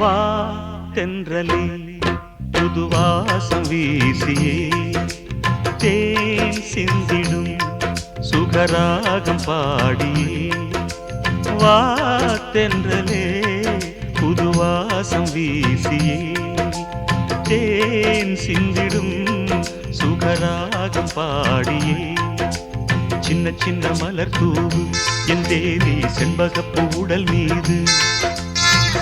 வா தென்றலே புதுவாசம் வீசியே தேன் சிந்திடும் சுகராகம் பாடியே வா தென்றலே புதுவாசம் வீசியே தேன் சிந்திடும் சுகராகம் பாடியே சின்ன சின்ன மலர் தூவு என் தேவி செண்பகப்பூ உடல் மீது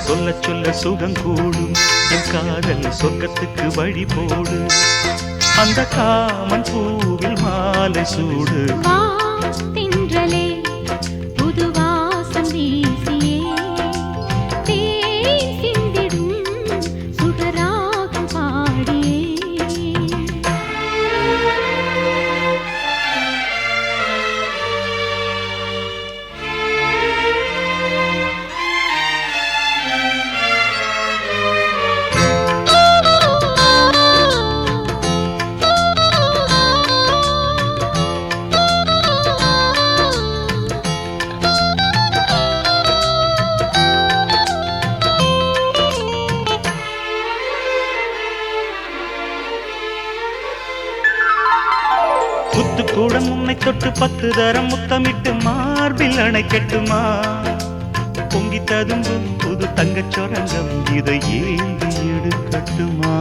சொல்ல சொல்ல சுகம் கூடும் என் காதல் சொர்க்கத்துக்கு வழி போடு அந்த காமன் பூவில் மாலை சூடு தென்றலே புதுவாசம் வீசியே தேன் சிந்திடும் சுகராகம் பாடியே முத்துக்கூடம் உன்னை தொட்டு 10 தரம் முத்தமிட்டு மார்பில் அணைக்கட்டுமா பொங்கி ததும்பும் புது தங்கச் சொரங்கம் இதை ஏந்தி எடுக்கட்டுமா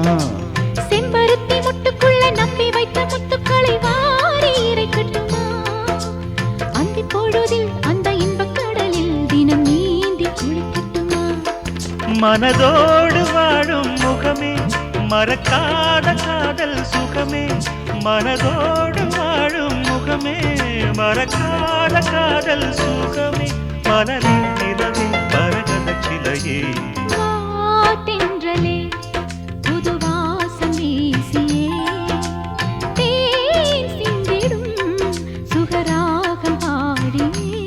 செம்பருத்தி முட்டுக்குள்ள நம்பி வைத்த முத்துக்களை வாரி இறைக்கட்டுமா அந்தி பொழுதில் அந்த இன்பக் கடலில் தினம் நீந்தி குளிக்கட்டுமா மனதோடு வாழும் முகமே மறக்காத காதல் சுகமே மனதோடு வாழும் முகமே மறக்காத காதல் சுகமே மனதில் நிலவே பரகத சிலையே தென்றலே புதுவாசம் வீசியே தேன் சிந்திடும் சுகராகம் பாடியே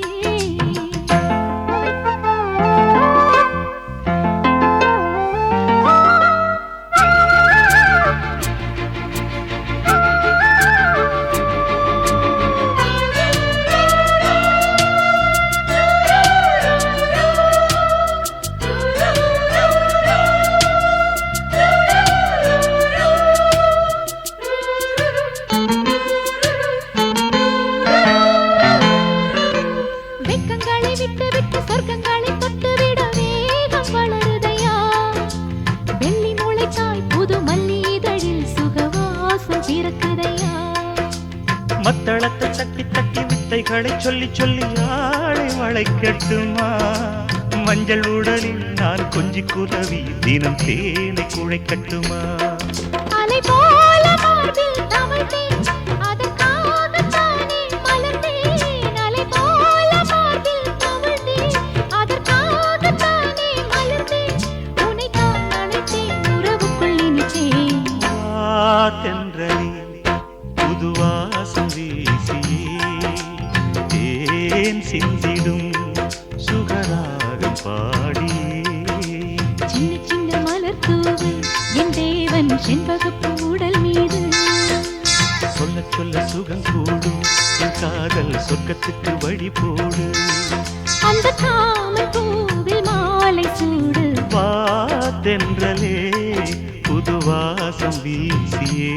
விட்டு விட்டு சொர்க்கங்களை தொட்டுவிட வேகம் வளருதையா வெள்ளி முளைத்தாய் புது மல்லி இதழில் சுகவாசம் பிறக்குதையா மத்தளத்தை தட்டி தட்டி வித்தைகளை சொல்லி சொல்லி ஆளை வளைக்கட்டுமா மஞ்சள் உடலில் நான் கொஞ்சி குதவி தினம் தேனை குழைக்கட்டுமா அலை போல மார்பில் தவழ்ந்தேன் அதற்காகத்தானே மலர்ந்தேன் அலை போல மார்பில் தவழ்ந்தேன் அதற்காகத்தானே மலர்ந்தேன் உன்னை தான் அழைத்தேன் உறவுக்குள் இனித்தேன் தென்றலே புதுவாசம் வீசியே தேன் சிந்திடும் சுகராகம் பாடியே சின்ன சின்ன மலர் தூவு என் தேவன் செண்பகப்பூ உடல் மீது சொல்ல சொல்ல சுகம் கூடும் என் காதல் சொர்க்கத்துக்கு வழி போடு அந்த காமன் பூவில் மாலை சூடு வா தென்றலே புதுவாசம் வீசியே